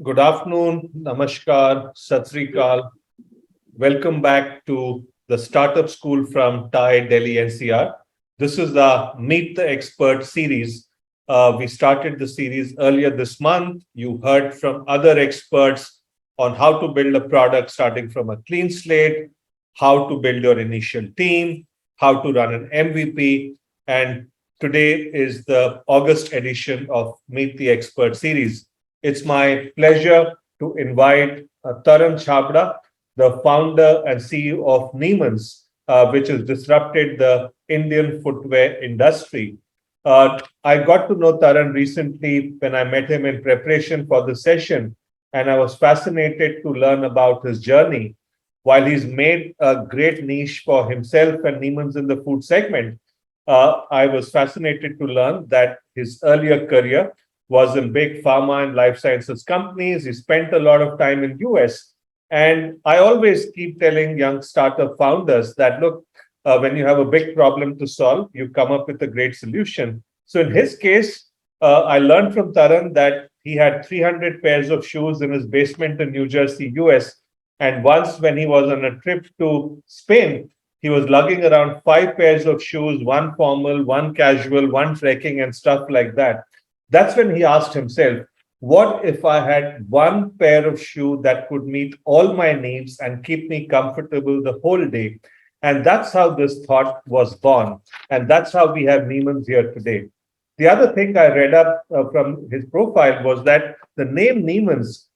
Good afternoon, Namaskar, Sat Sri Akal. Welcome back to the Startup School from Delhi-NCR. This is the Meet the Expert series. We started the series earlier this month. You heard from other experts on how to build a product starting from a clean slate, how to build your initial team, how to run an MVP. And today is the August edition of Meet the Expert series. It's my pleasure to invite Taran Chhabra, the founder and CEO of Neeman's, which has disrupted the Indian footwear industry. I got to know Taran recently when I met him in preparation for the session, and I was fascinated to learn about his journey. While he's made a great niche for himself and Neeman's in the food segment, I was fascinated to learn that his earlier career was in big pharma and life sciences companies. He spent a lot of time in US. And I always keep telling young startup founders that, look, when you have a big problem to solve, you come up with a great solution. So in his case, I learned from Taran that he had 300 pairs of shoes in his basement in New Jersey, US. And once when he was on a trip to Spain, he was lugging around 5 pairs of shoes, one formal, one casual, one trekking, and stuff like that. That's when he asked himself, what if I had one pair of shoe that could meet all my needs and keep me comfortable the whole day? And that's how this thought was born. And that's how we have Neeman's here today. The other thing I read up from his profile was that the name Neeman's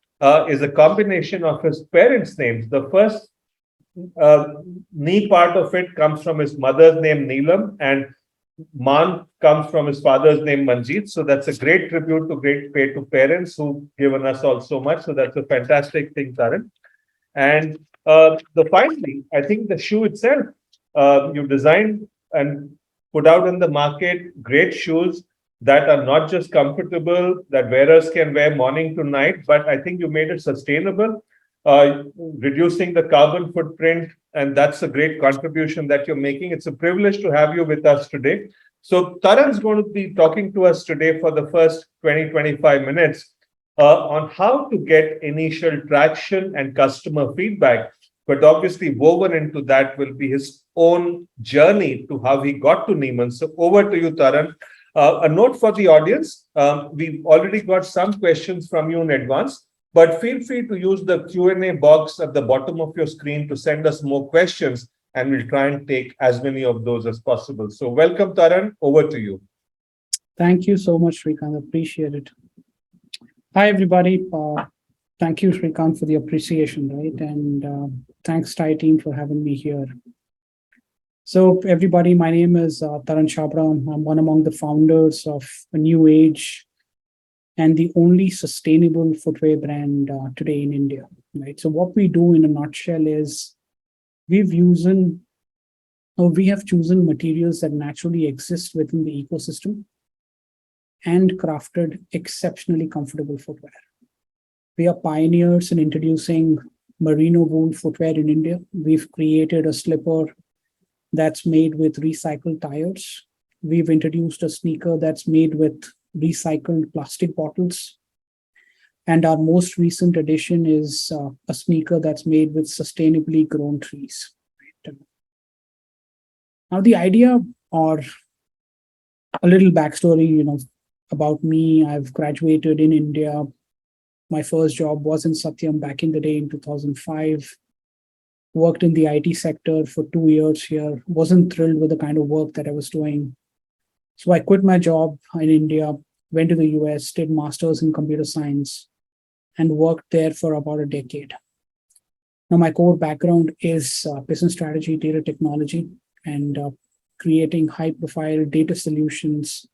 is a combination of his parents' names. The first uh, knee part of it comes from his mother's name Neelam, and Man comes from his father's name Manjeet. So that's a great tribute to great pay to parents who've given us all so much. So that's a fantastic thing, Taran. And finally, I think the shoe itself, you designed and put out in the market great shoes that are not just comfortable, that wearers can wear morning to night, but I think you made it sustainable, reducing the carbon footprint. And that's a great contribution that you're making. It's a privilege to have you with us today. So, Taran's going to be talking to us today for the first 20-25 minutes on how to get initial traction and customer feedback. But obviously, woven into that will be his own journey to how he got to Neeman. So, over to you, Taran. A note for the audience, we've already got some questions from you in advance, but feel free to use the Q&A box at the bottom of your screen to send us more questions, and we'll try and take as many of those as possible. So welcome, Taran. Over to you. Thank you so much, Srikant. Appreciate it. Hi, everybody. Thank you, Srikant, for the appreciation, right? And thanks, Thai team, for having me here. So, everybody, my name is Taran Chhabra. I'm one among the founders of a new age and the only sustainable footwear brand today in India, right? So, what we do in a nutshell is we have chosen materials that naturally exist within the ecosystem and crafted exceptionally comfortable footwear. We are pioneers in introducing merino wool footwear in India. We've created a slipper that's made with recycled tires. We've introduced a sneaker that's made with recycled plastic bottles. And our most recent addition is a sneaker that's made with sustainably grown trees. Now, the idea, or a little backstory, about me, I've graduated in India. My first job was in Satyam back in the day in 2005. Worked in the IT sector for 2 years here. Wasn't thrilled with the kind of work that I was doing. So I quit my job in India, went to the US, did masters in computer science, and worked there for about a decade. Now, my core background is business strategy, data technology, and creating high-profile data solutions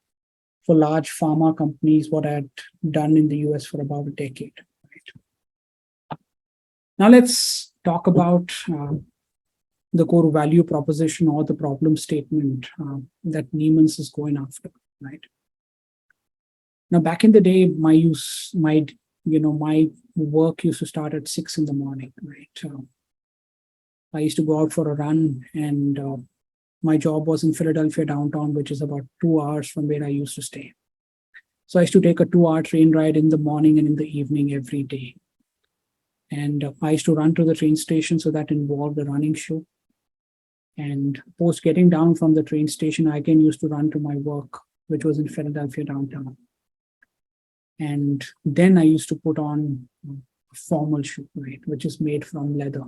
for large pharma companies, what I had done in the US for about a decade. Right? Now, let's talk about the core value proposition or the problem statement that Neeman's is going after, right? Now, back in the day, my work used to start at 6 in the morning, right? I used to go out for a run, and my job was in Philadelphia downtown, which is about 2 hours from where I used to stay. So I used to take a 2-hour train ride in the morning and in the evening every day. And I used to run to the train station, so that involved a running shoe. And post getting down from the train station, I again used to run to my work, which was in Philadelphia downtown. And then I used to put on a formal shoe, right, which is made from leather.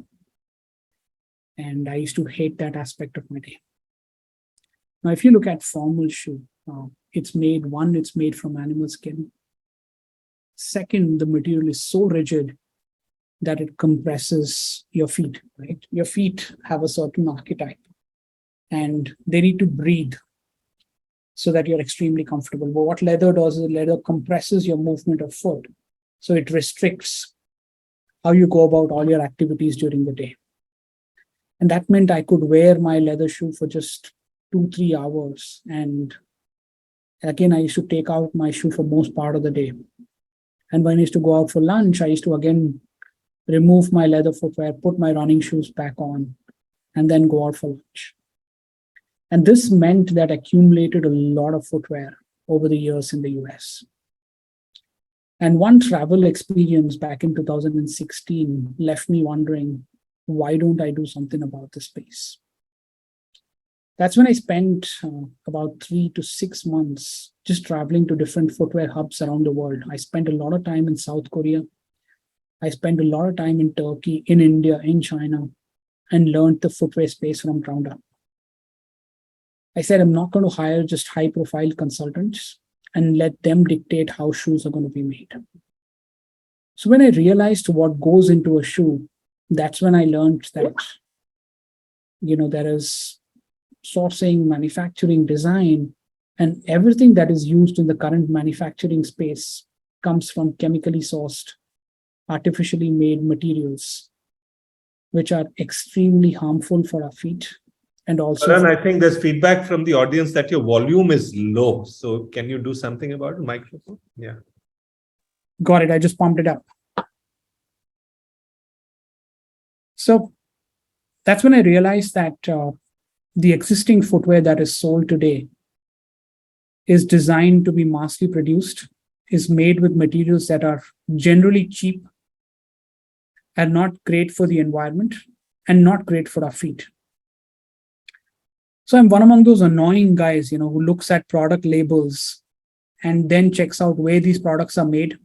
And I used to hate that aspect of my day. Now, if you look at formal shoe, it's made from animal skin. Second, the material is so rigid that it compresses your feet, right? Your feet have a certain archetype and they need to breathe so that you're extremely comfortable. But what leather does is leather compresses your movement of foot. So it restricts how you go about all your activities during the day. And that meant I could wear my leather shoe for just 2-3 hours. And again, I used to take out my shoe for most part of the day. And when I used to go out for lunch, I used to again remove my leather footwear, put my running shoes back on, and then go out for lunch. And this meant that I accumulated a lot of footwear over the years in the US. And one travel experience back in 2016 left me wondering, why don't I do something about this space? That's when I spent about 3 to 6 months just traveling to different footwear hubs around the world. I spent a lot of time in South Korea. I spent a lot of time in Turkey, in India, in China, and learned the footwear space from ground up. I said, I'm not going to hire just high-profile consultants and let them dictate how shoes are going to be made. So when I realized what goes into a shoe, that's when I learned that, there is sourcing, manufacturing, design, and everything that is used in the current manufacturing space comes from chemically sourced, artificially made materials, which are extremely harmful for our feet. And also, Taran, I think there's feedback from the audience that your volume is low. So can you do something about it? Microphone? Yeah. Got it. I just pumped it up. So that's when I realized that the existing footwear that is sold today is designed to be massively produced, is made with materials that are generally cheap and not great for the environment and not great for our feet. So I'm one among those annoying guys, who looks at product labels and then checks out where these products are made,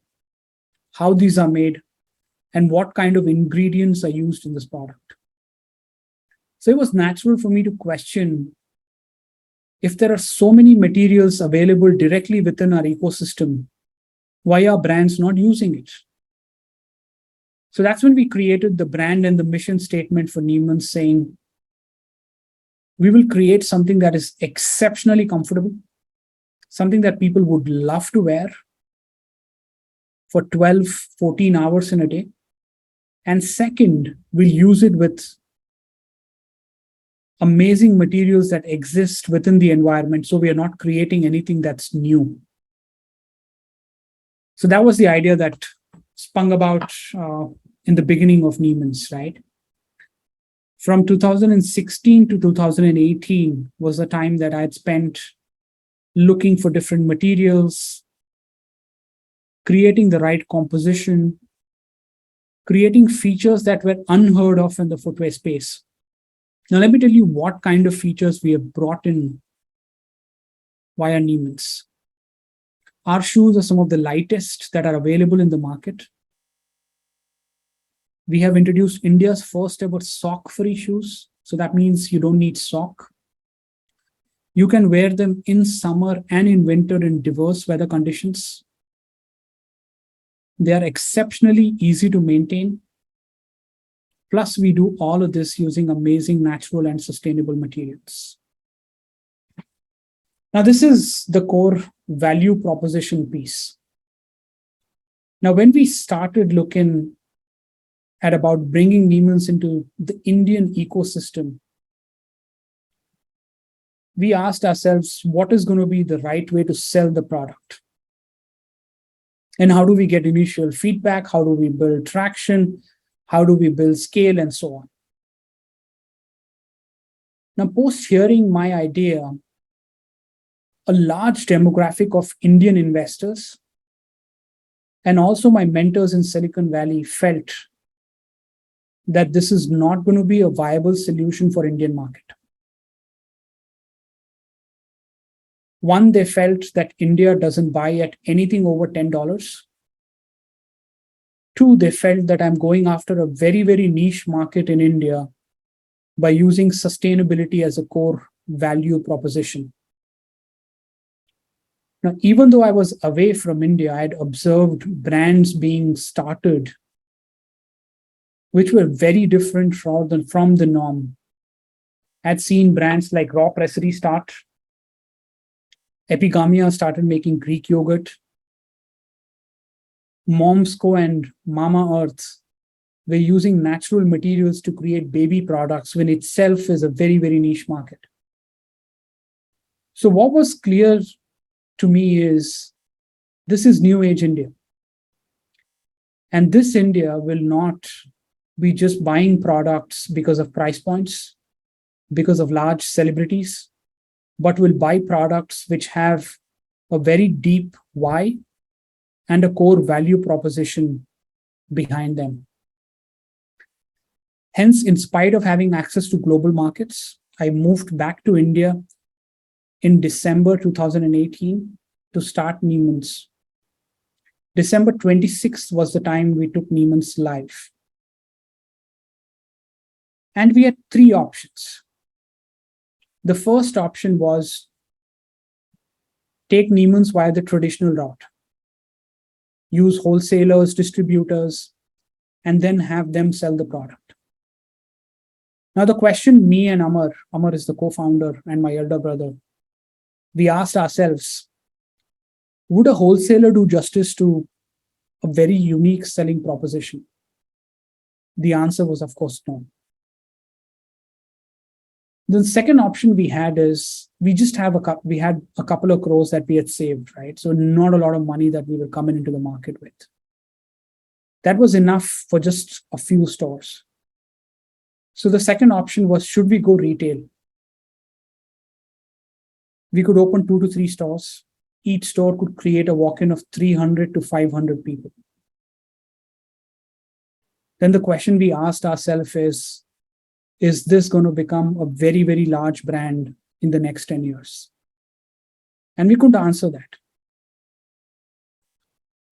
how these are made, and what kind of ingredients are used in this product. So it was natural for me to question, if there are so many materials available directly within our ecosystem, why are brands not using it? So that's when we created the brand and the mission statement for Neeman, saying, we will create something that is exceptionally comfortable, something that people would love to wear for 12, 14 hours in a day. And second, we'll use it with amazing materials that exist within the environment. So we are not creating anything that's new. So that was the idea that spun about in the beginning of Neeman's, right? From 2016 to 2018 was the time that I had spent looking for different materials, creating the right composition, creating features that were unheard of in the footwear space. Now, let me tell you what kind of features we have brought in via Neeman's. Our shoes are some of the lightest that are available in the market. We have introduced India's first ever sock-free shoes. So that means you don't need sock. You can wear them in summer and in winter in diverse weather conditions. They are exceptionally easy to maintain. Plus, we do all of this using amazing natural and sustainable materials. Now, this is the core value proposition piece. Now, when we started looking at about bringing Neeman's into the Indian ecosystem, we asked ourselves, what is going to be the right way to sell the product? And how do we get initial feedback? How do we build traction? How do we build scale, and so on? Now, post hearing my idea, a large demographic of Indian investors and also my mentors in Silicon Valley felt that this is not going to be a viable solution for Indian market. One, they felt that India doesn't buy at anything over $10. Two, they felt that I'm going after a very, very niche market in India by using sustainability as a core value proposition. Now, even though I was away from India, I had observed brands being started which were very different from the norm. I'd seen brands like Raw Pressery start. Epigamia started making Greek yogurt. Momsco and Mama Earth were using natural materials to create baby products when itself is a very, very niche market. So what was clear to me is this is New Age India. And this India will not be just buying products because of price points, because of large celebrities, but will buy products which have a very deep why and a core value proposition behind them. Hence, in spite of having access to global markets, I moved back to India in December 2018 to start Neeman's. December 26th was the time we took Neeman's live. And we had three options. The first option was take Neeman's via the traditional route, use wholesalers, distributors, and then have them sell the product. Now, the question me and Amar is the co-founder and my elder brother, we asked ourselves, would a wholesaler do justice to a very unique selling proposition? The answer was, of course, no. The second option we had is we had a couple of crores that we had saved, right? So not a lot of money that we were coming into the market with. That was enough for just a few stores. So the second option was, should we go retail? We could open 2 to 3 stores. Each store could create a walk-in of 300 to 500 people. Then the question we asked ourselves is this going to become a very, very large brand in the next 10 years? And we couldn't answer that.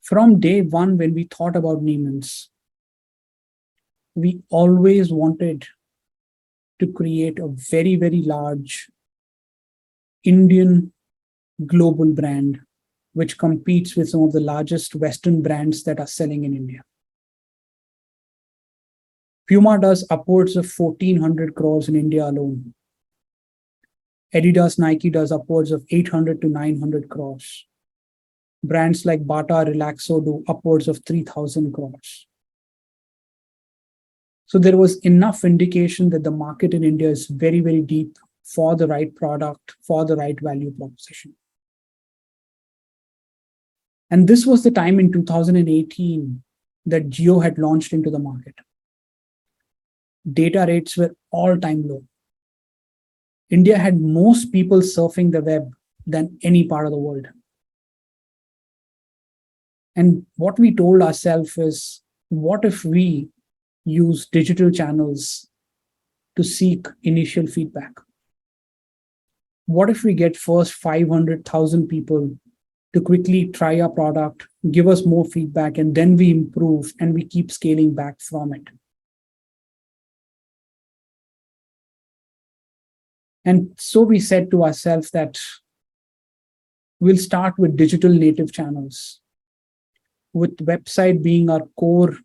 From day one, when we thought about Neeman's, we always wanted to create a very, very large Indian global brand, which competes with some of the largest Western brands that are selling in India. Puma does upwards of 1,400 crores in India alone. Adidas, Nike does upwards of 800 to 900 crores. Brands like Bata, Relaxo do upwards of 3,000 crores. So there was enough indication that the market in India is very, very deep for the right product, for the right value proposition. And this was the time in 2018 that Jio had launched into the market. Data rates were all-time low. India had most people surfing the web than any part of the world. And what we told ourselves is, what if we use digital channels to seek initial feedback? What if we get first 500,000 people to quickly try our product, give us more feedback, and then we improve and we keep scaling back from it? And so we said to ourselves that we'll start with digital native channels, with website being our core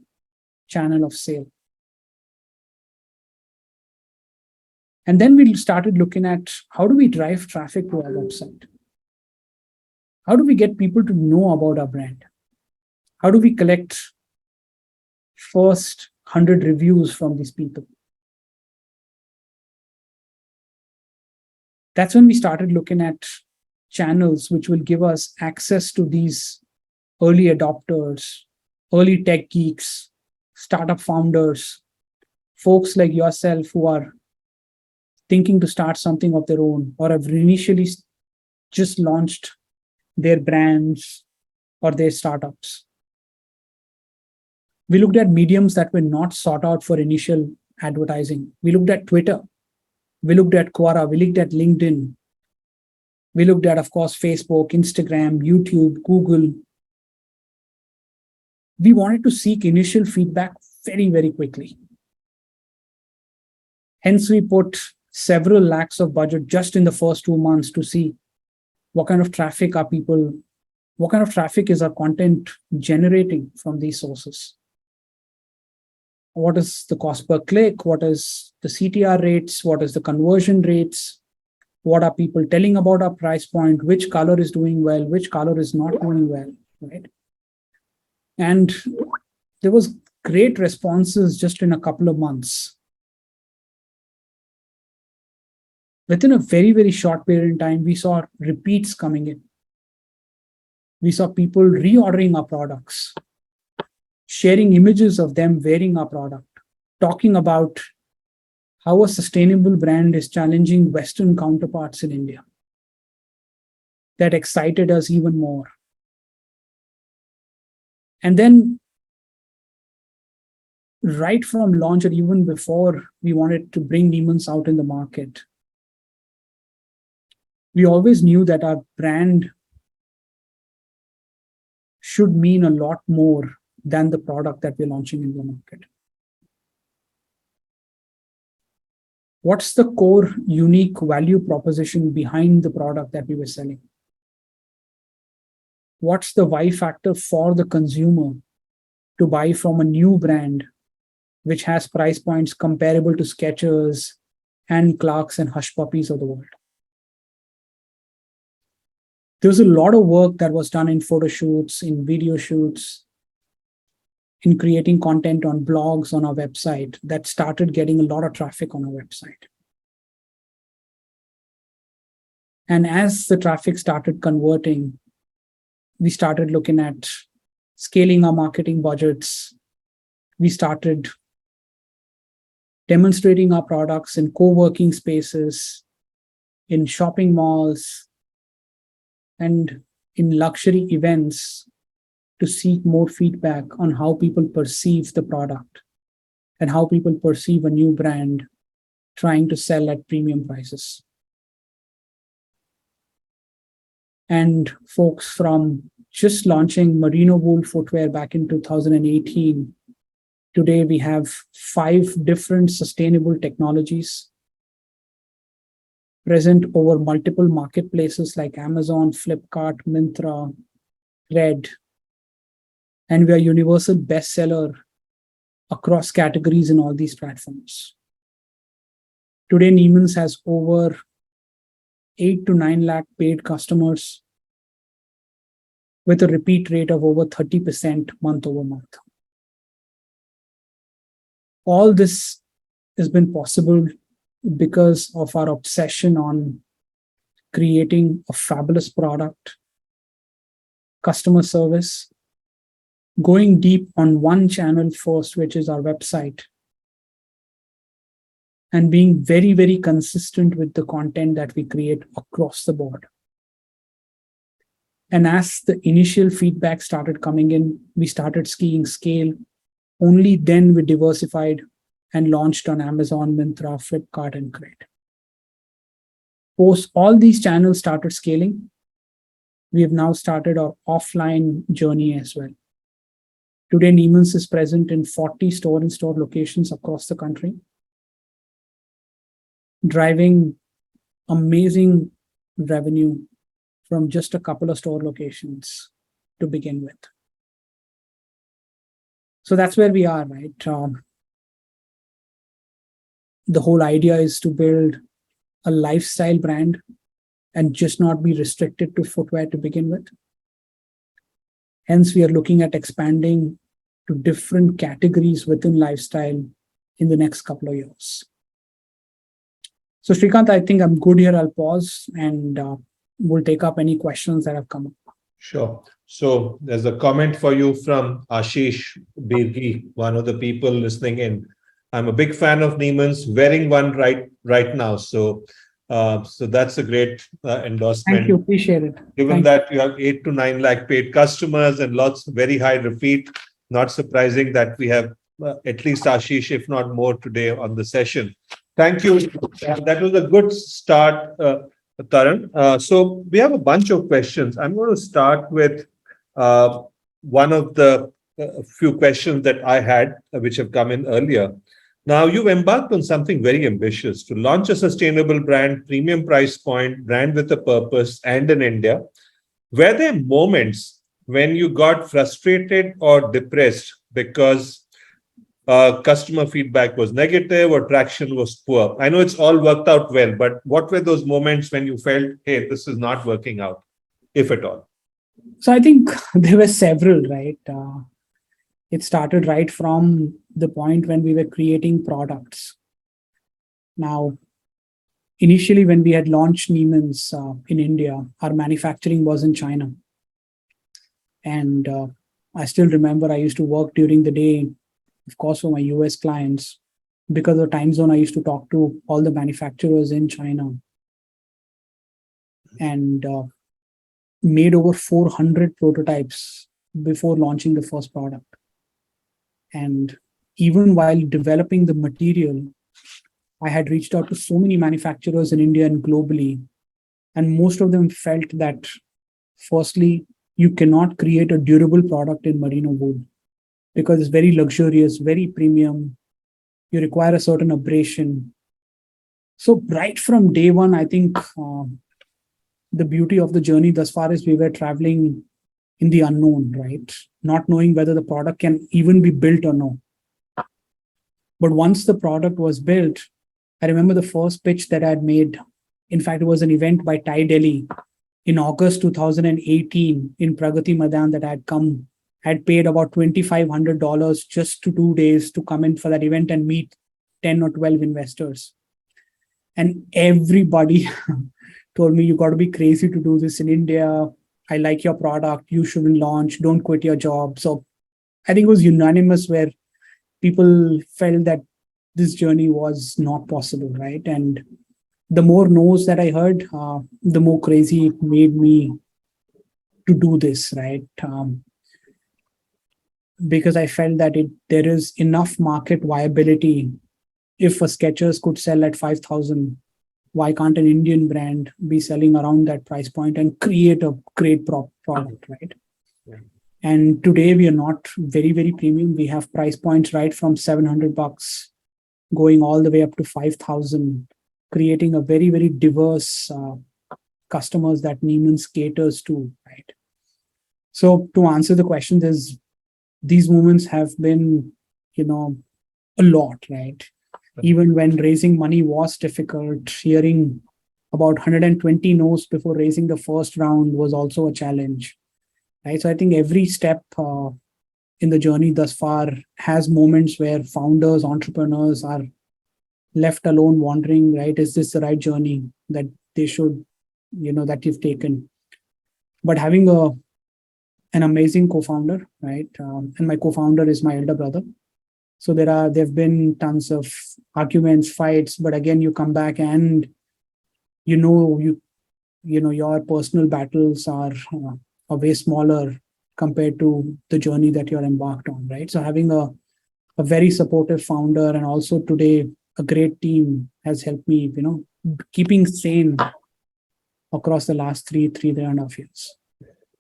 channel of sale. And then we started looking at how do we drive traffic to our website? How do we get people to know about our brand? How do we collect first 100 reviews from these people? That's when we started looking at channels which will give us access to these early adopters, early tech geeks, startup founders, folks like yourself who are thinking to start something of their own or have initially just launched their brands or their startups. We looked at mediums that were not sought out for initial advertising. We looked at Twitter. We looked at Quora. We looked at LinkedIn. We looked at, of course, Facebook, Instagram, YouTube, Google. We wanted to seek initial feedback very, very quickly. Hence, we put several lakhs of budget just in the first 2 months to see what kind of traffic is our content generating from these sources. What is the cost per click? What is the CTR rates? What is the conversion rates? What are people telling about our price point? Which color is doing well? Which color is not doing well, right? And there was great responses just in a couple of months. Within a very, very short period in time, we saw repeats coming in. We saw people reordering our products, sharing images of them wearing our product, talking about how a sustainable brand is challenging Western counterparts in India. That excited us even more. And then, right from launch or even before we wanted to bring Neeman's out in the market, we always knew that our brand should mean a lot more than the product that we're launching in the market. What's the core unique value proposition behind the product that we were selling? What's the why factor for the consumer to buy from a new brand which has price points comparable to Skechers and Clarks and Hush Puppies of the world? There was a lot of work that was done in photo shoots, in video shoots, in creating content on blogs on our website that started getting a lot of traffic on our website. And as the traffic started converting, we started looking at scaling our marketing budgets. We started demonstrating our products in co-working spaces, in shopping malls, and in luxury events to seek more feedback on how people perceive the product and how people perceive a new brand trying to sell at premium prices. And folks, from just launching merino wool footwear back in 2018, today we have 5 different sustainable technologies present over multiple marketplaces like Amazon, Flipkart, Myntra, Red, and we are universal bestseller across categories in all these platforms. Today, Neeman's has over 8 to 9 lakh paid customers with a repeat rate of over 30% month over month. All this has been possible because of our obsession on creating a fabulous product, customer service, going deep on one channel first, which is our website, and being very, very consistent with the content that we create across the board. And as the initial feedback started coming in, we started seeing scale. Only then we diversified and launched on Amazon, Myntra, Flipkart, and Crate. Post all these channels started scaling, we have now started our offline journey as well. Today, Neeman's is present in 40 store-in-store locations across the country, driving amazing revenue from just a couple of store locations to begin with. So that's where we are, right? The whole idea is to build a lifestyle brand and just not be restricted to footwear to begin with. Hence, we are looking at expanding to different categories within lifestyle in the next couple of years. So, Srikanth, I think I'm good here. I'll pause and we'll take up any questions that have come up. Sure. So there's a comment for you from Ashish Birgi, one of the people listening in. I'm a big fan of Neeman's, wearing one right now. So So that's a great Thank you. endorsement. Appreciate it. Given Thank that you have 8 to 9 lakh paid customers and lots of very high repeat, not surprising that we have at least Ashish, if not more, today on the session. Thank you. That was a good start, Taran. So we have a bunch of questions. I'm going to start with one of the few questions that I had, which have come in earlier. Now, you've embarked on something very ambitious to launch a sustainable brand, premium price point, brand with a purpose, and in India. Were there moments when you got frustrated or depressed because customer feedback was negative or traction was poor? I know it's all worked out well, but what were those moments when you felt, hey, this is not working out, if at all? So I think there were several, right? It started right from the point when we were creating products. Now, initially, when we had launched Neeman's in India, our manufacturing was in China. And I still remember I used to work during the day, of course, for my US clients. Because of the time zone, I used to talk to all the manufacturers in China and made over 400 prototypes before launching the first product. And even while developing the material, I had reached out to so many manufacturers in India and globally. And most of them felt that, firstly, you cannot create a durable product in merino wool because it's very luxurious, very premium. You require a certain abrasion. So right from day one, I think the beauty of the journey thus far is we were traveling in the unknown, right? Not knowing whether the product can even be built or no. But once the product was built, I remember the first pitch that I had made. In fact, it was an event by Thai Delhi in August 2018 in Pragati Madan that I had paid about $2,500 just to 2 days to come in for that event and meet 10 or 12 investors. And everybody told me, you got to be crazy to do this in India. I like your product. You shouldn't launch. Don't quit your job. So I think it was unanimous where people felt that this journey was not possible, right? And the more no's that I heard, the more crazy it made me to do this, right? Because I felt that there is enough market viability. If a Skechers could sell at 5,000, why can't an Indian brand be selling around that price point and create a great product, right? Yeah. And today we are not very, very premium. We have price points right from $700 going all the way up to 5,000, creating a very, very diverse customers that Neeman caters to, right? So to answer the question, these moments have been, a lot, right? Even when raising money was difficult, hearing about 120 no's before raising the first round was also a challenge, right? So I think every step in the journey thus far has moments where founders, entrepreneurs are left alone wondering, right, is this the right journey that they should, that you've taken? But having an amazing co-founder, right? And my co-founder is my elder brother. So there've been tons of arguments, fights, but again, you come back and your personal battles are way smaller compared to the journey that you're embarked on, right? So having a very supportive founder and also today a great team has helped me, keeping sane across the last three and a half years.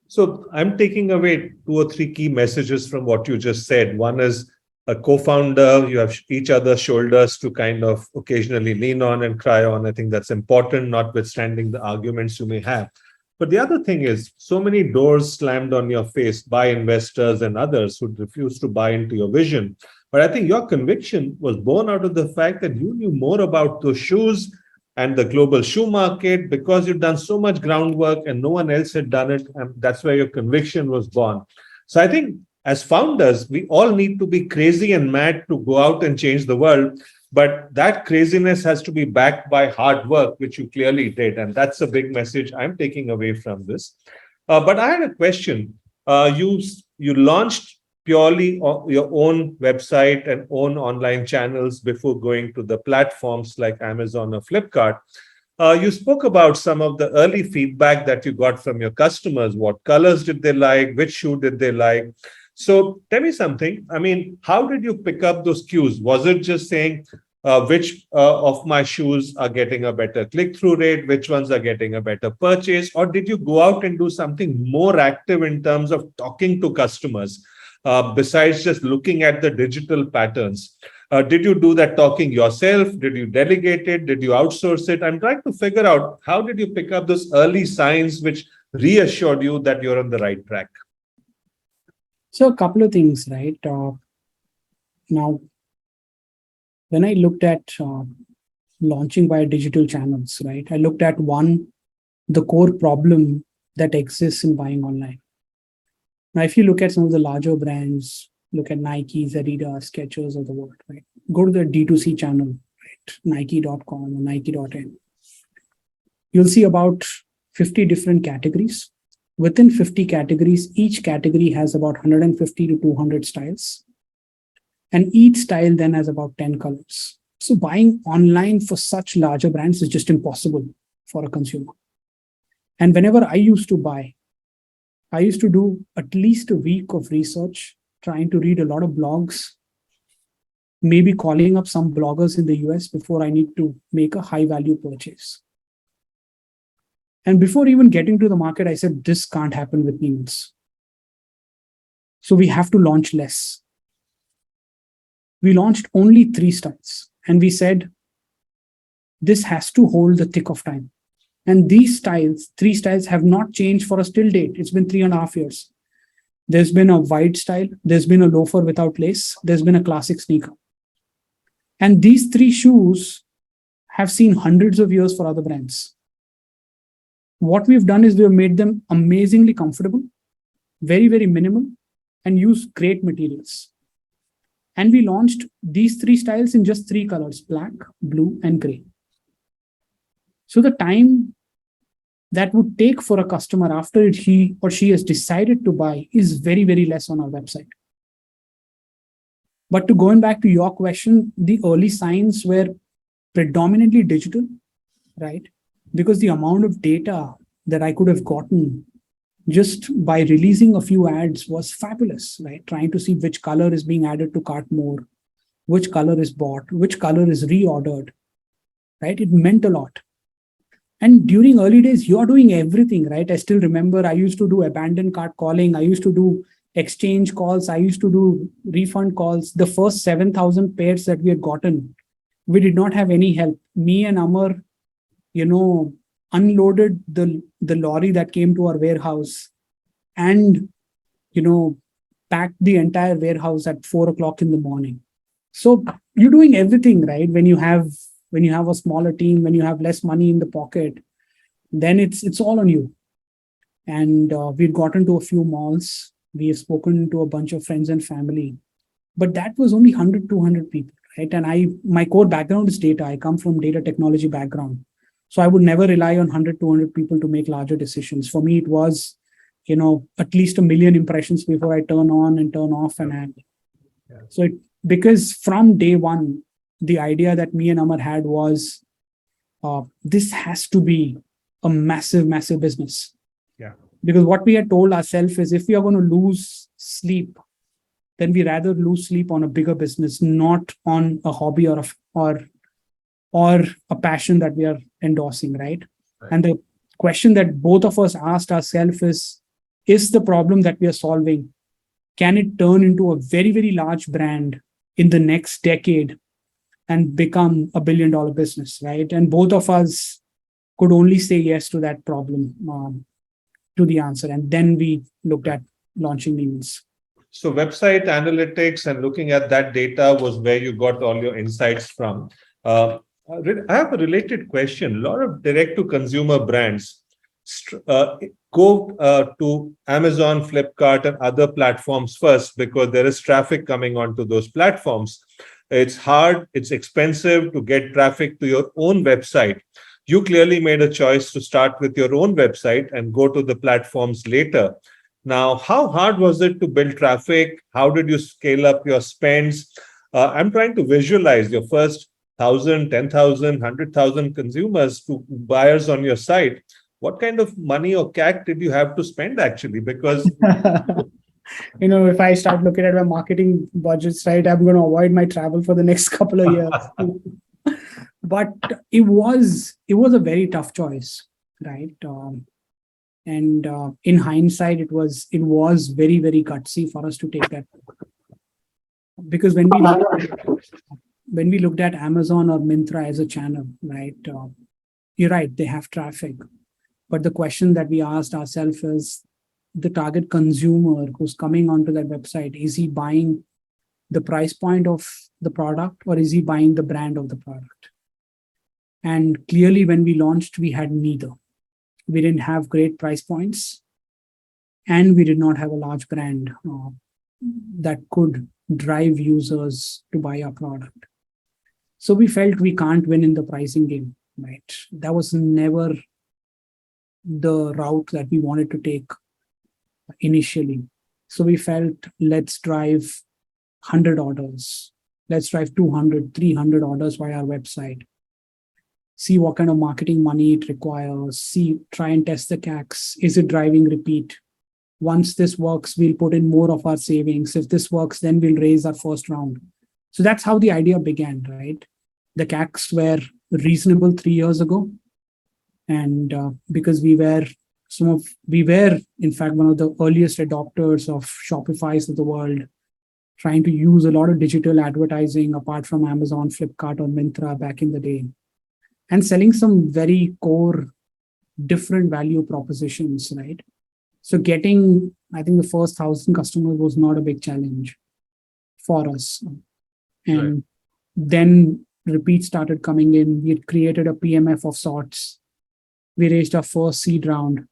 So I'm taking away 2 or 3 key messages from what you just said. One is a co-founder, you have each other's shoulders to kind of occasionally lean on and cry on. I think that's important, notwithstanding the arguments you may have. But the other thing is so many doors slammed on your face by investors and others who refuse to buy into your vision. But I think your conviction was born out of the fact that you knew more about those shoes and the global shoe market because you've done so much groundwork and no one else had done it. And that's where your conviction was born. So I think as founders, we all need to be crazy and mad to go out and change the world. But that craziness has to be backed by hard work, which you clearly did. And that's a big message I'm taking away from this. But I had a question. You launched purely your own website and own online channels before going to the platforms like Amazon or Flipkart. You spoke about some of the early feedback that you got from your customers. What colors did they like? Which shoe did they like? So tell me something. I mean, how did you pick up those cues? Was it just saying which of my shoes are getting a better click-through rate? Which ones are getting a better purchase? Or did you go out and do something more active in terms of talking to customers besides just looking at the digital patterns? Did you do that talking yourself? Did you delegate it? Did you outsource it? I'm trying to figure out how did you pick up those early signs which reassured you that you're on the right track? So a couple of things, right? Now, when I looked at launching via digital channels, right, I looked at one, the core problem that exists in buying online. Now, if you look at some of the larger brands, look at Nike, Adidas, Skechers of the world, right? Go to the D2C channel, right? Nike.com or Nike.in. You'll see about 50 different categories. Within 50 categories, each category has about 150 to 200 styles. And each style then has about 10 colors. So buying online for such larger brands is just impossible for a consumer. And whenever I used to buy, I used to do at least a week of research, trying to read a lot of blogs, maybe calling up some bloggers in the US before I need to make a high value purchase. And before even getting to the market, I said, this can't happen with Neeman's. So we have to launch less. We launched only 3 styles. And we said, this has to hold the thick of time. And these styles, 3 styles, have not changed for us till date. It's been 3.5 years. There's been a wide style. There's been a loafer without lace. There's been a classic sneaker. And these 3 shoes have seen hundreds of years for other brands. What we've done is we've made them amazingly comfortable, very, very minimal, and use great materials. And we launched these 3 styles in just 3 colors, black, blue, and gray. So the time that would take for a customer after he or she has decided to buy is very, very less on our website. But to going back to your question, the early signs were predominantly digital, right? Because the amount of data that I could have gotten just by releasing a few ads was fabulous, right? Trying to see which color is being added to cart more, which color is bought, which color is reordered, right? It meant a lot. And during early days, you're doing everything, right? I still remember I used to do abandoned cart calling. I used to do exchange calls. I used to do refund calls. The first 7,000 pairs that we had gotten, we did not have any help. Me and Amar, unloaded the lorry that came to our warehouse and, packed the entire warehouse at 4 o'clock in the morning. So you're doing everything, right? When you have a smaller team, when you have less money in the pocket, then it's all on you. And we've gotten to a few malls. We have spoken to a bunch of friends and family, but that was only 100, 200 people, right? And my core background is data. I come from data technology background. So I would never rely on 100, 200 people to make larger decisions. For me, it was, at least 1 million impressions before I turn on and turn off an ad. Yeah. So because from day one, the idea that me and Amar had was, this has to be a massive, massive business. Yeah. Because what we had told ourselves is if we are going to lose sleep, then we rather lose sleep on a bigger business, not on a hobby or a passion that we are endorsing, right? And the question that both of us asked ourselves is the problem that we are solving, can it turn into a very, very large brand in the next decade and become a $1 billion business, right? And both of us could only say yes to that problem, to the answer. And then we looked at launching Neeman's. So website analytics and looking at that data was where you got all your insights from. I have a related question. A lot of direct-to-consumer brands go to Amazon, Flipkart, and other platforms first because there is traffic coming onto those platforms. It's hard, it's expensive to get traffic to your own website. You clearly made a choice to start with your own website and go to the platforms later. Now, how hard was it to build traffic? How did you scale up your spends? I'm trying to visualize your first 1,000, 10,000, 100,000 consumers to buyers on your site, what kind of money or CAC did you have to spend actually? Because If I start looking at my marketing budgets, right, I'm going to avoid my travel for the next couple of years. But it was a very tough choice, right? And in hindsight, it was very, very gutsy for us to take that, because when we looked at Amazon or Myntra as a channel, right? You're right, they have traffic, but the question that we asked ourselves is, the target consumer who's coming onto that website, is he buying the price point of the product, or is he buying the brand of the product? And clearly, when we launched, we had neither. We didn't have great price points, and we did not have a large brand that could drive users to buy our product. So we felt we can't win in the pricing game, right? That was never the route that we wanted to take initially. So we felt, let's drive 100 orders. Let's drive 200, 300 orders via our website. See what kind of marketing money it requires. Try and test the CACs. Is it driving repeat? Once this works, we'll put in more of our savings. If this works, then we'll raise our first round. So that's how the idea began, right? The CACs were reasonable 3 years ago. And because we were, in fact, one of the earliest adopters of Shopify's of the world, trying to use a lot of digital advertising apart from Amazon, Flipkart, or Myntra back in the day, and selling some very core different value propositions, right? So getting, I think, the first 1,000 customers was not a big challenge for us. And Right. then repeats started coming in. We had created a PMF of sorts. We raised our first seed round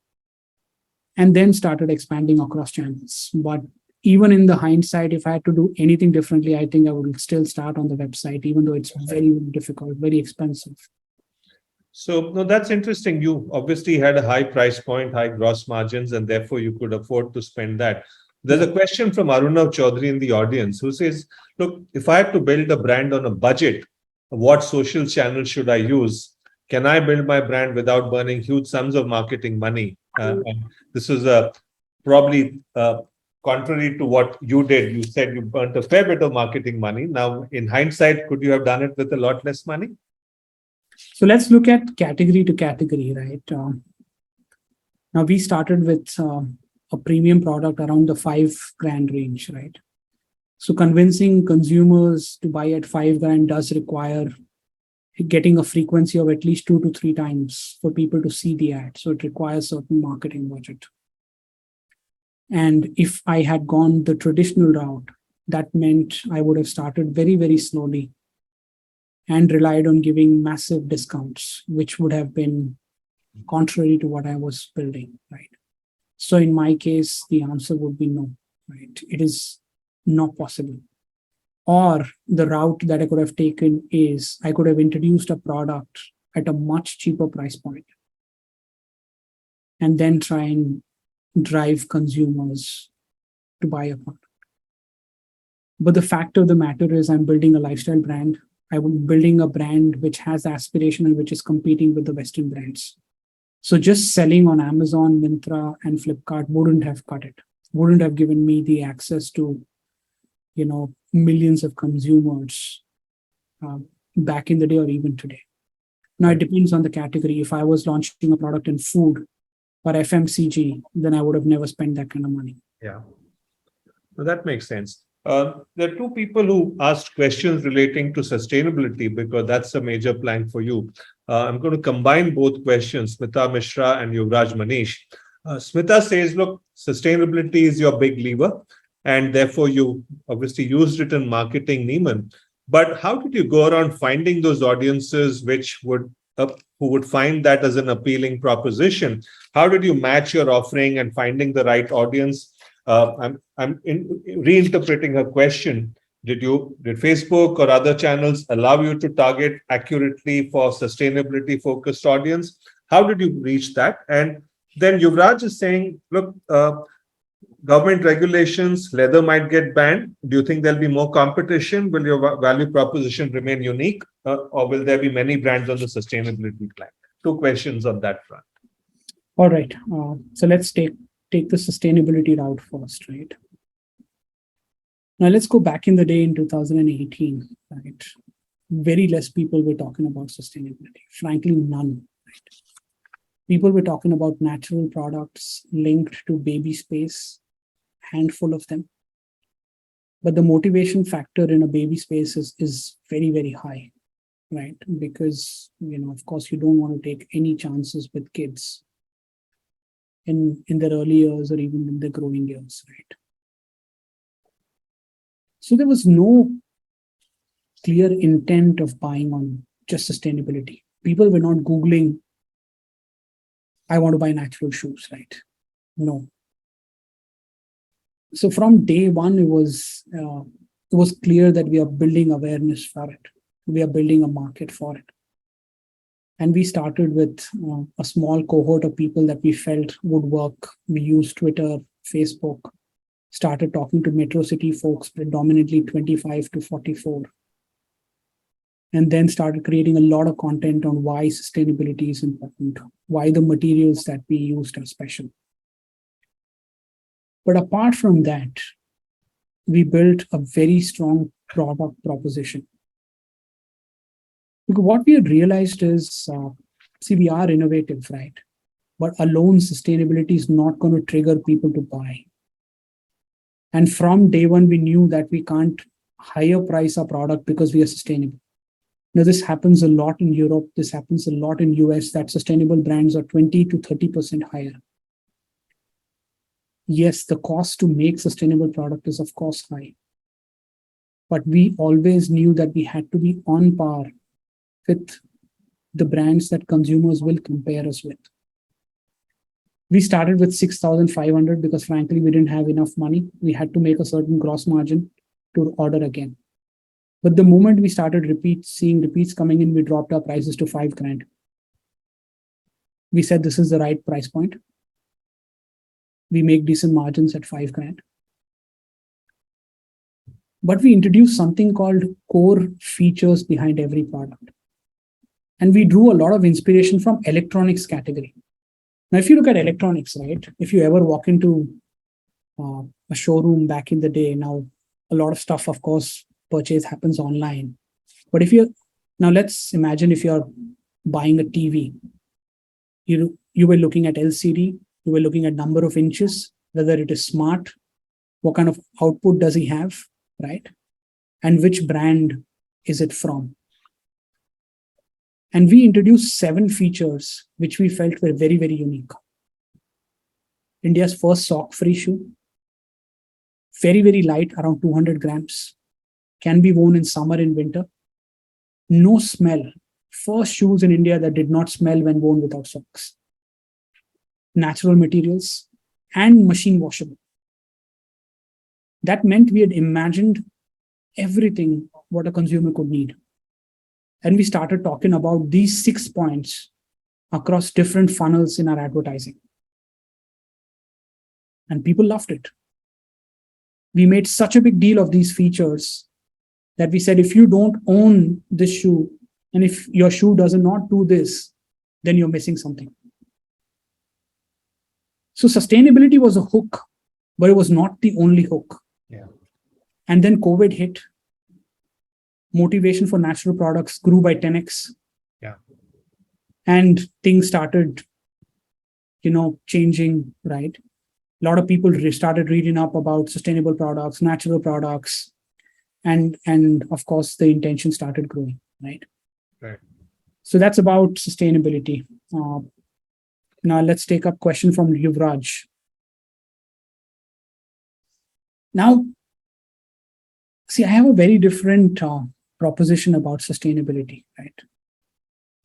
and then started expanding across channels. But even in the hindsight, if I had to do anything differently, I think I would still start on the website, even though it's very difficult, very expensive. So, no, that's interesting. You obviously had a high price point, high gross margins, and therefore you could afford to spend that. There's a question from Arunav Chaudhary in the audience who says, look, if I have to build a brand on a budget, what social channel should I use? Can I build my brand without burning huge sums of marketing money? And this is probably contrary to what you did. You said you burnt a fair bit of marketing money. Now, in hindsight, could you have done it with a lot less money? So let's look at category to category, right? Now we started with a premium product around the $5,000 range, right? So convincing consumers to buy at $5,000 does require getting a frequency of at least 2 to 3 times for people to see the ad. So it requires certain marketing budget. And if I had gone the traditional route, that meant I would have started very, very slowly and relied on giving massive discounts, which would have been contrary to what I was building, right? So in my case, the answer would be no, right? It is not possible. Or the route that I could have taken is I could have introduced a product at a much cheaper price point and then try and drive consumers to buy a product. But the fact of the matter is I'm building a lifestyle brand. I'm building a brand which has aspiration and which is competing with the Western brands. So just selling on Amazon, Myntra, and Flipkart wouldn't have cut it, wouldn't have given me the access to, millions of consumers back in the day or even today. Now, it depends on the category. If I was launching a product in food or FMCG, then I would have never spent that kind of money. Yeah. So that makes sense. There are two people who asked questions relating to sustainability because that's a major plank for you. I'm going to combine both questions, Smita Mishra and Yuvraj Manish. Smita says, look, sustainability is your big lever, and therefore you obviously used it in marketing Neeman. But how did you go around finding those audiences who would find that as an appealing proposition? How did you match your offering and finding the right audience? I'm reinterpreting her question. Did Facebook or other channels allow you to target accurately for sustainability focused audience? How did you reach that? And then Yuvraj is saying, look, government regulations, leather might get banned. Do you think there'll be more competition? Will your value proposition remain unique, or will there be many brands on the sustainability plan? Two questions on that front. All right. So let's take the sustainability route first, right? Now let's go back in the day in 2018, right? Very less people were talking about sustainability. Frankly, none. Right? People were talking about natural products linked to baby space, handful of them. But the motivation factor in a baby space is very, very high, right? Because, of course, you don't want to take any chances with kids in their early years or even in their growing years, right? So there was no clear intent of buying on just sustainability. People were not Googling, I want to buy natural shoes, right? No. So from day one, it was clear that we are building awareness for it. We are building a market for it. And we started with a small cohort of people that we felt would work. We used Twitter, Facebook, started talking to metro city folks, predominantly 25 to 44. And then started creating a lot of content on why sustainability is important, why the materials that we used are special. But apart from that, we built a very strong product proposition. Because what we had realized is, we are innovative, right? But alone sustainability is not going to trigger people to buy. And from day one, we knew that we can't higher price our product because we are sustainable. Now, this happens a lot in Europe. This happens a lot in US, that sustainable brands are 20 to 30% higher. Yes, the cost to make sustainable product is, of course, high. But we always knew that we had to be on par with the brands that consumers will compare us with. We started with 6,500 because, frankly, we didn't have enough money. We had to make a certain gross margin to order again. But the moment we started seeing repeats coming in, we dropped our prices to $5,000. We said this is the right price point. We make decent margins at $5,000. But we introduced something called core features behind every product. And we drew a lot of inspiration from electronics category. Now, if you look at electronics, right, if you ever walk into a showroom back in the day, now a lot of stuff, of course, purchase happens online. But now let's imagine if you're buying a TV, you were looking at LCD, you were looking at number of inches, whether it is smart, what kind of output does he have, right? And which brand is it from? And we introduced 7 features which we felt were very, very unique. India's first sock-free shoe, very, very light, around 200 grams, can be worn in summer and winter. No smell. First shoes in India that did not smell when worn without socks. Natural materials and machine washable. That meant we had imagined everything what a consumer could need. And we started talking about these 6 points across different funnels in our advertising. And people loved it. We made such a big deal of these features that we said, if you don't own this shoe, and if your shoe does not do this, then you're missing something. So sustainability was a hook, but it was not the only hook. Yeah. And then COVID hit. Motivation for natural products grew by 10x. Yeah. And things started, changing, right? A lot of people started reading up about sustainable products, natural products, and of course the intention started growing, right? Right. So that's about sustainability. Now let's take up question from Yuvraj. Now, see, I have a very different proposition about sustainability, right?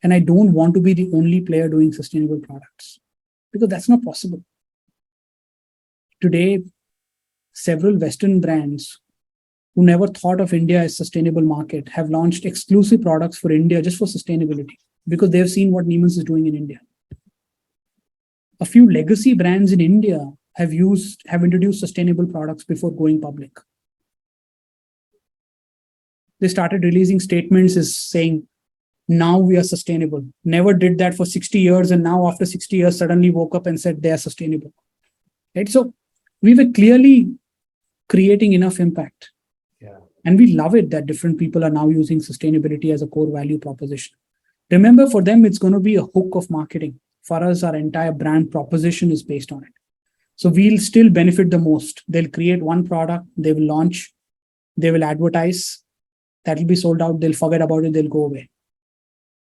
And I don't want to be the only player doing sustainable products because that's not possible. Today, several Western brands who never thought of India as a sustainable market have launched exclusive products for India just for sustainability because they've seen what Neeman is doing in India. A few legacy brands in India have introduced sustainable products before going public. They started releasing statements as saying, now we are sustainable. Never did that for 60 years. And now after 60 years, suddenly woke up and said they are sustainable. Right? So we were clearly creating enough impact. Yeah. And we love it that different people are now using sustainability as a core value proposition. Remember, for them, it's going to be a hook of marketing. For us, our entire brand proposition is based on it. So we'll still benefit the most. They'll create one product, they will launch, they will advertise, that will be sold out, they'll forget about it, they'll go away.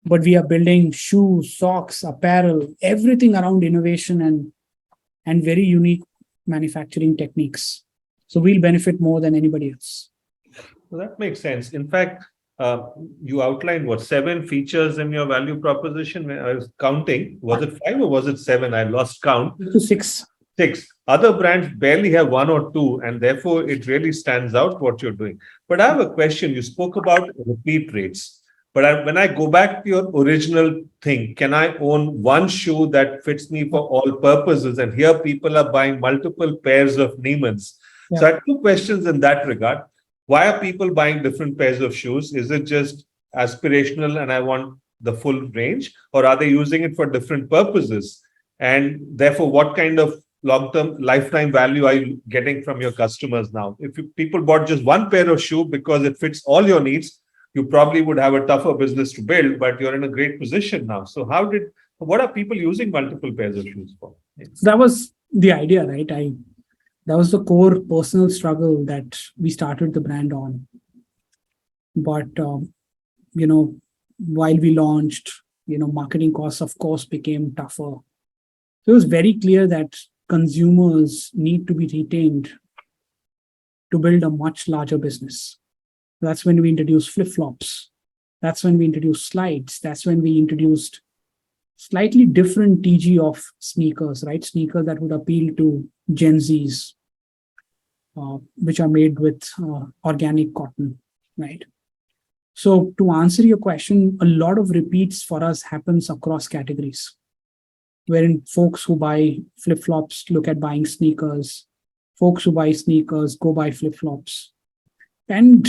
But we are building shoes, socks, apparel, everything around innovation and very unique manufacturing techniques. So we'll benefit more than anybody else. Well, that makes sense. In fact, you outlined 7 features in your value proposition. When I was counting, was it 5 or was it 7? I lost count. 6. 6. Other brands barely have 1 or 2, and therefore it really stands out what you're doing. But I have a question. You spoke about repeat rates. But when I go back to your original thing, can I own one shoe that fits me for all purposes? And here people are buying multiple pairs of Neemans. Yeah. So I have 2 questions in that regard. Why are people buying different pairs of shoes? Is it just aspirational and I want the full range? Or are they using it for different purposes? And therefore, what kind of long-term lifetime value are you getting from your customers now? If people bought just one pair of shoe because it fits all your needs, you probably would have a tougher business to build, but you're in a great position now. So what are people using multiple pairs of shoes for? That was the idea, right? That was the core personal struggle that we started the brand on. But, while we launched, marketing costs, of course, became tougher. So it was very clear that consumers need to be retained to build a much larger business. That's when we introduced flip-flops. That's when we introduced slides. That's when we introduced slightly different TG of sneakers, right? Sneakers that would appeal to Gen Zs, which are made with organic cotton, right? So to answer your question, a lot of repeats for us happens across categories, wherein folks who buy flip-flops look at buying sneakers. Folks who buy sneakers go buy flip-flops. And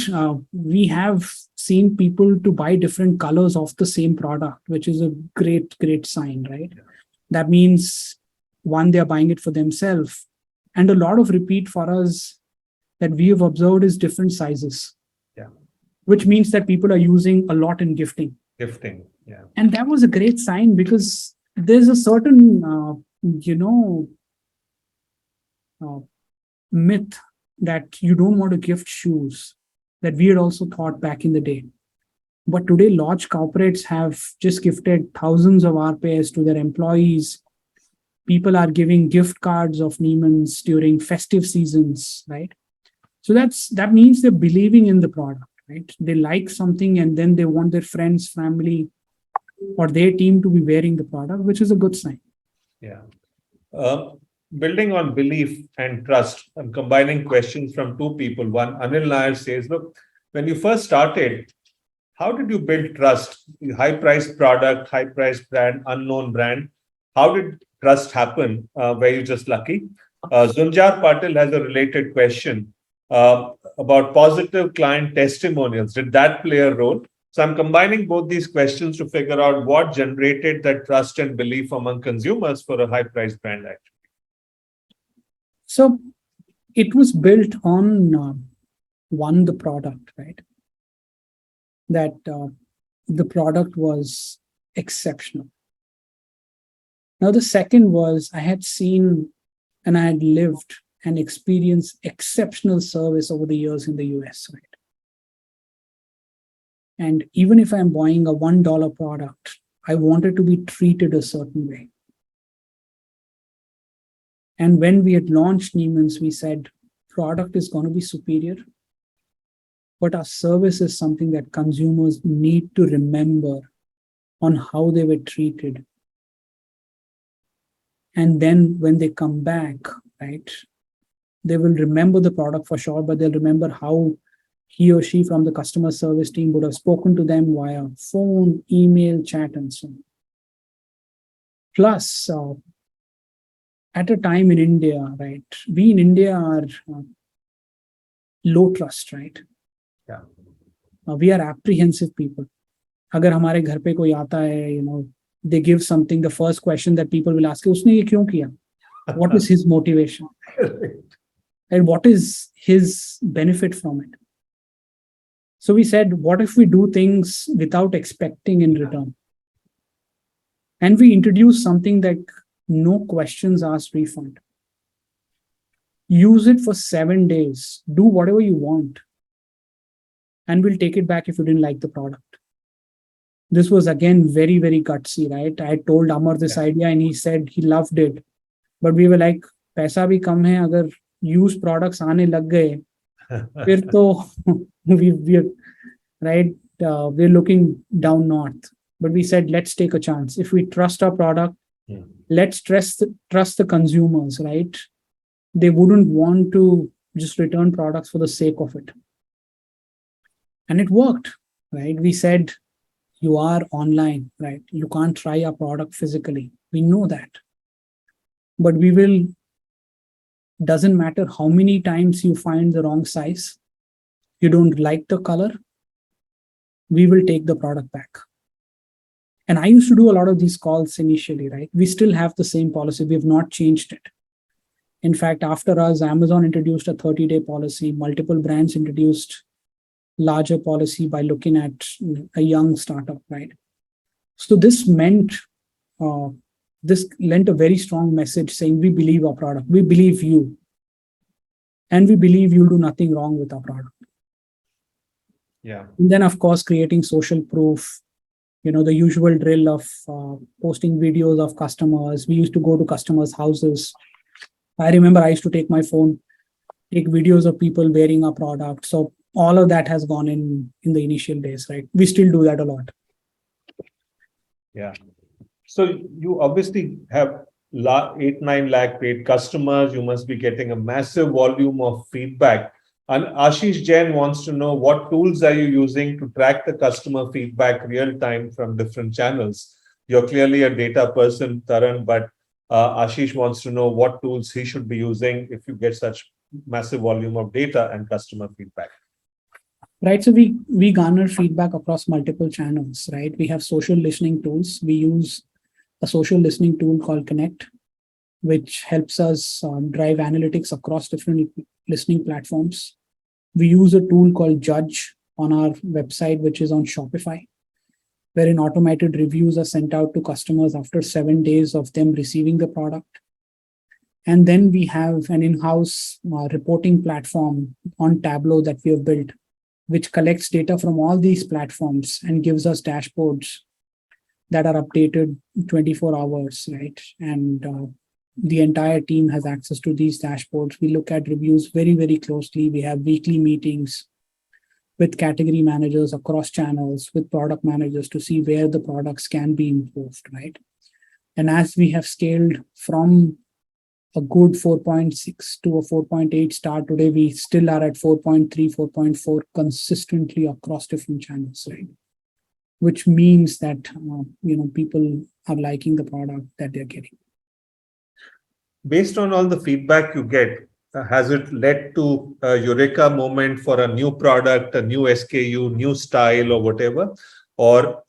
we have seen people to buy different colors of the same product, which is a great, great sign, right? Yeah. That means, one, they're buying it for themselves. And a lot of repeat for us that we have observed is different sizes. Yeah. Which means that people are using a lot in gifting. Gifting, yeah. And that was a great sign because there's a certain, myth that you don't want to gift shoes that we had also thought back in the day. But today, large corporates have just gifted thousands of our pairs to their employees. People are giving gift cards of Neemans during festive seasons, right? So that means they're believing in the product, right? They like something and then they want their friends, family, or their team to be wearing the product, which is a good sign. Yeah. Building on belief and trust, I'm combining questions from 2 people. One, Anil Nair says, look, when you first started, how did you build trust? High-priced product, high-priced brand, unknown brand. How did trust happen? Were you just lucky? Zunjar Patil has a related question about positive client testimonials. Did that play a role? So I'm combining both these questions to figure out what generated that trust and belief among consumers for a high-priced brand, actually. So it was built on, one, the product, right? That the product was exceptional. Now, the second was I had seen and I had lived and experienced exceptional service over the years in the US, right? And even if I'm buying a $1 product, I wanted to be treated a certain way. And when we had launched Neeman's, we said, product is going to be superior, but our service is something that consumers need to remember on how they were treated. And then when they come back, right, they will remember the product for sure, but they'll remember how he or she from the customer service team would have spoken to them via phone, email, chat, and so on. Plus, at a time in India, right? We in India are low trust, right? Yeah. We are apprehensive people. अगर हमारे घर पे कोई आता है, they give something, the first question that people will ask, उसने ये क्यों किया? What is his motivation? And what is his benefit from it? So we said, what if we do things without expecting in return? And we introduce something that no questions asked refund. Use it for 7 days. Do whatever you want. And we'll take it back if you didn't like the product. This was again very, very gutsy, right? I told Amar this idea and he said he loved it. But we were like, पैसा भी कम है, अगर used products आने लग गए, फिर तो we're right. We're looking down north. But we said, let's take a chance. If we trust our product, let's trust the consumers, right? They wouldn't want to just return products for the sake of it. And it worked, right? We said, you are online, right? You can't try our product physically. We know that. But we will, doesn't matter how many times you find the wrong size, you don't like the color, we will take the product back. And I used to do a lot of these calls initially, right? We still have the same policy. We have not changed it. In fact, after us, Amazon introduced a 30-day policy. Multiple brands introduced larger policy by looking at a young startup, right? So this meant, this lent a very strong message saying, we believe our product, we believe you, and we believe you'll do nothing wrong with our product. Yeah. And then, of course, creating social proof, the usual drill of posting videos of customers. We used to go to customers' houses. I remember I used to take my phone, take videos of people wearing our product. So all of that has gone in the initial days, right? We still do that a lot. Yeah. So you obviously have 8-9 lakh paid customers. You must be getting a massive volume of feedback. And Ashish Jain wants to know, what tools are you using to track the customer feedback real time from different channels? You're clearly a data person, Taran, but Ashish wants to know what tools he should be using if you get such massive volume of data and customer feedback. Right. So we garner feedback across multiple channels, right? We have social listening tools. We use a social listening tool called Connect, which helps us drive analytics across different listening platforms. We use a tool called Judge on our website, which is on Shopify, wherein automated reviews are sent out to customers after 7 days of them receiving the product. And then we have an in-house reporting platform on Tableau that we have built, which collects data from all these platforms and gives us dashboards that are updated 24 hours, right? And the entire team has access to these dashboards. We look at reviews very, very closely. We have weekly meetings with category managers across channels, with product managers to see where the products can be improved, right? And as we have scaled from a good 4.6 to a 4.8 star today, we still are at 4.3, 4.4 consistently across different channels, right? Which means that people are liking the product that they're getting. Based on all the feedback you get, has it led to a eureka moment for a new product, a new SKU, new style, or whatever? Or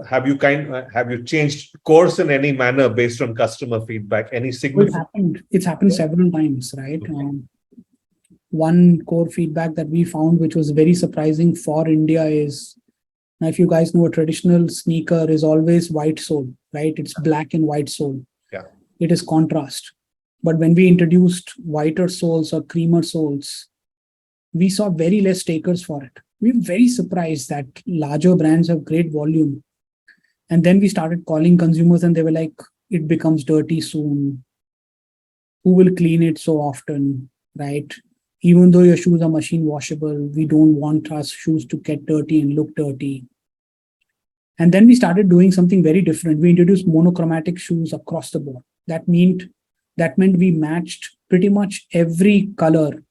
have you changed course in any manner based on customer feedback? Any significant? It's happened several times, right? Okay. One core feedback that we found, which was very surprising for India, is, now if you guys know, a traditional sneaker is always white sole, right? It's black and white sole. Yeah. It is contrast. But when we introduced whiter soles or creamer soles, we saw very less takers for it. We were very surprised that larger brands have great volume. And then we started calling consumers and they were like, it becomes dirty soon. Who will clean it so often, right? Even though your shoes are machine washable, we don't want our shoes to get dirty and look dirty. And then we started doing something very different. We introduced monochromatic shoes across the board. That meant we matched pretty much every color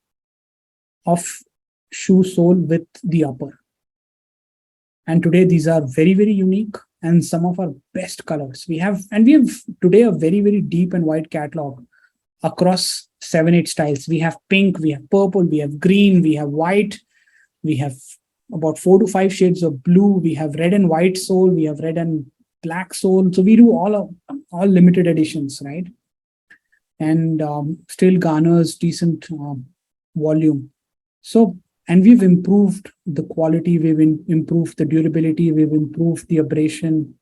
of shoe sole with the upper. And today these are very, very unique and some of our best colors. We have today a very, very deep and wide catalog across 7, 8 styles. We have pink, we have purple, we have green, we have white, we have about 4 to 5 shades of blue. We have red and white sole, we have red and black sole. So we do all limited editions, right? And still garners decent volume. So, and we've improved the quality, we've improved the durability, we've improved the abrasion,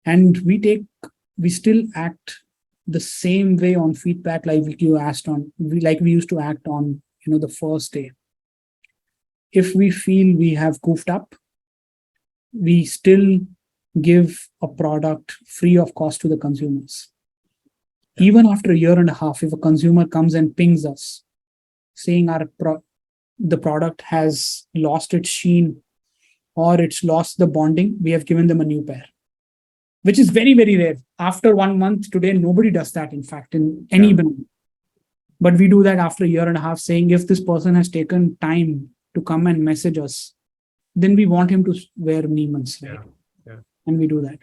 and we still act the same way on feedback like we used to act on the first day. If we feel we have goofed up, we still give a product free of cost to the consumers. Even after a year and a half, if a consumer comes and pings us saying the product has lost its sheen or it's lost the bonding, we have given them a new pair, which is very, very rare. After 1 month today, nobody does that, in fact, in any brand. But we do that after a year and a half, saying if this person has taken time to come and message us, then we want him to wear Neeman's, right? And we do that.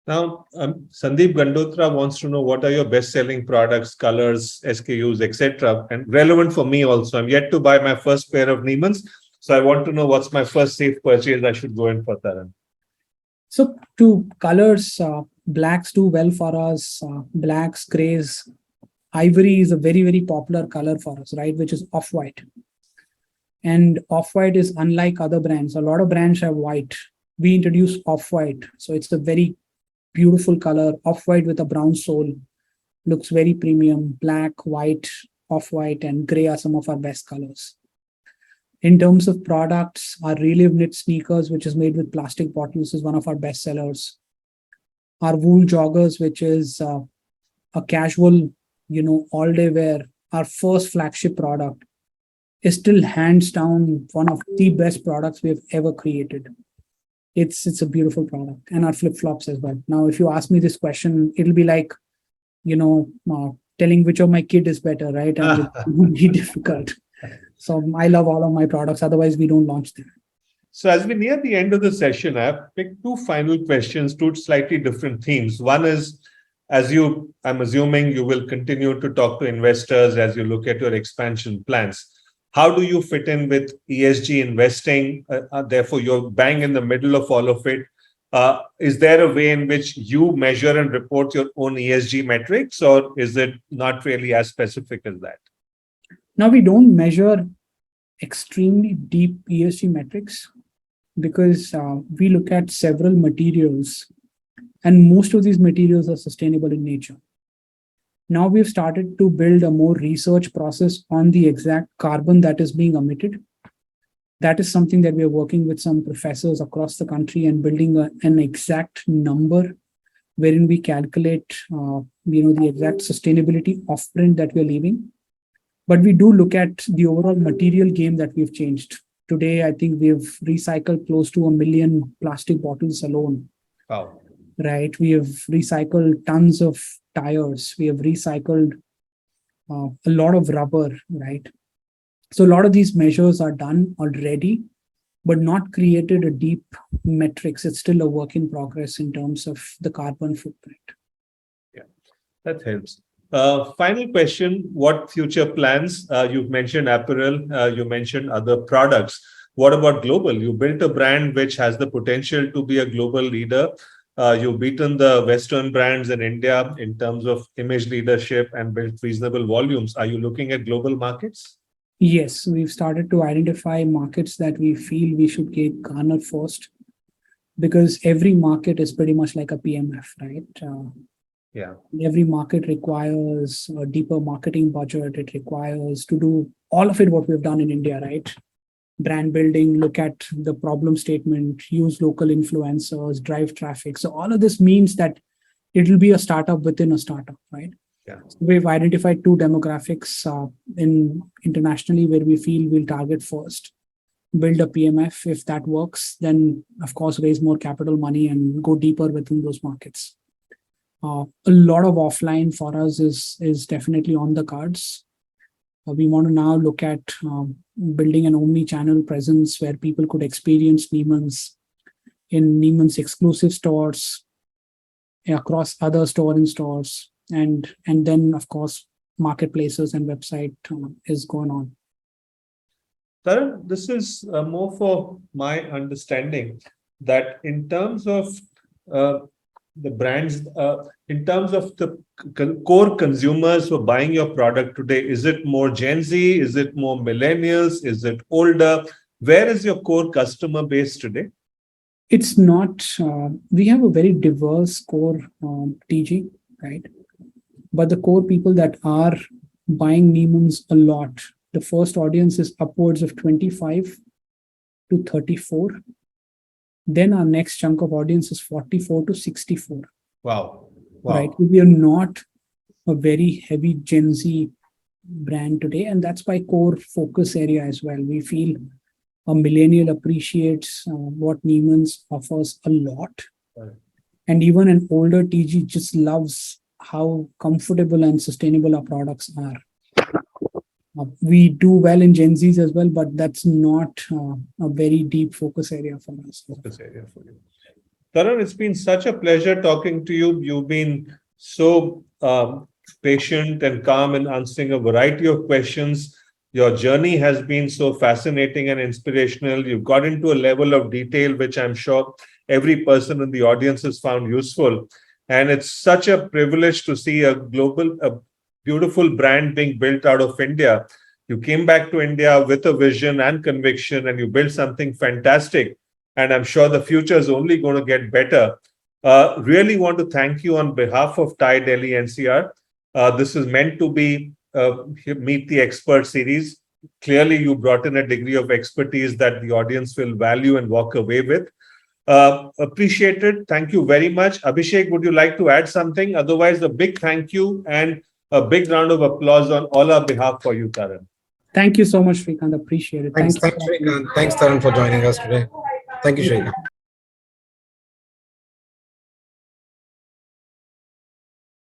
Now, Sandeep Gandotra wants to know what are your best-selling products, colors, SKUs, etc. And relevant for me also. I'm yet to buy my first pair of Neemans, so I want to know what's my first safe purchase I should go in for, Taran. So, to colors, blacks do well for us. Blacks, grays, ivory is a very, very popular color for us, right? Which is off-white. And off-white is unlike other brands. A lot of brands have white. We introduce off-white, so it's a very beautiful color. Off-white with a brown sole, looks very premium. Black, white, off-white, and gray are some of our best colors. In terms of products, our Relive knit sneakers, which is made with plastic bottles, is one of our best sellers. Our wool joggers, which is a casual, all-day wear, our first flagship product, is still hands down one of the best products we have ever created. It's a beautiful product. And our flip-flops as well. Now, if you ask me this question, it'll be like, telling which of my kid is better, right? And it would be difficult. So I love all of my products. Otherwise, we don't launch them. So as we near the end of the session, I have picked 2 final questions, 2 slightly different themes. One is, I'm assuming you will continue to talk to investors as you look at your expansion plans. How do you fit in with ESG investing? Therefore, you're bang in the middle of all of it. Is there a way in which you measure and report your own ESG metrics, or is it not really as specific as that? Now, we don't measure extremely deep ESG metrics because we look at several materials, and most of these materials are sustainable in nature. Now we've started to build a more research process on the exact carbon that is being emitted. That is something that we are working with some professors across the country and building an exact number wherein we calculate, the exact sustainability of print that we're leaving. But we do look at the overall material game that we've changed. Today, I think we've recycled close to 1 million plastic bottles alone. Wow. Right. We have recycled tons of tires. We have recycled a lot of rubber, right? So a lot of these measures are done already, but not created a deep metrics. It's still a work in progress in terms of the carbon footprint. Yeah, that helps. Final question, what future plans? You've mentioned apparel, you mentioned other products. What about global? You built a brand which has the potential to be a global leader. You've beaten the Western brands in India in terms of image leadership and built reasonable volumes. Are you looking at global markets? Yes, we've started to identify markets that we feel we should garner first, because every market is pretty much like a PMF, right? Every market requires a deeper marketing budget. It requires to do all of it, what we've done in India, right? Brand building, look at the problem statement, use local influencers, drive traffic. So all of this means that it will be a startup within a startup, right? Yeah. So we've identified 2 demographics internationally where we feel we'll target first. Build a PMF. If that works, then of course raise more capital money and go deeper within those markets. A lot of offline for us is definitely on the cards. We want to now look at building an omni-channel presence where people could experience Neeman's in Neeman's exclusive stores, across other store-in-stores, and then of course marketplaces and website is going on. Taran, this is more for my understanding that in terms of uh, the brands, in terms of the core consumers who are buying your product today, is it more Gen Z? Is it more millennials? Is it older? Where is your core customer base today? It's not, we have a very diverse core TG, right? But the core people that are buying Neeman's a lot, the first audience is upwards of 25 to 34. Then our next chunk of audience is 44 to 64. Wow. Right. We are not a very heavy Gen Z brand today. And that's my core focus area as well. We feel a millennial appreciates what Neeman's offers a lot. Right. And even an older TG just loves how comfortable and sustainable our products are. We do well in Gen Zs as well, but that's not a very deep focus area for us. Focus area for you. Taran, it's been such a pleasure talking to you. You've been so patient and calm in answering a variety of questions. Your journey has been so fascinating and inspirational. You've got into a level of detail which I'm sure every person in the audience has found useful. And it's such a privilege to see a beautiful brand being built out of India. You came back to India with a vision and conviction, and you built something fantastic. And I'm sure the future is only going to get better. Really want to thank you on behalf of TIE Delhi-NCR. This is meant to be Meet the Expert series. Clearly, you brought in a degree of expertise that the audience will value and walk away with. Appreciated. Thank you very much. Abhishek, would you like to add something? Otherwise, a big thank you and a big round of applause on all our behalf for you, Taran. Thank you so much, Srikanth. Appreciate it. Thanks, Srikanth. Thanks, Taran, for joining us today. Thank you, Srikanth.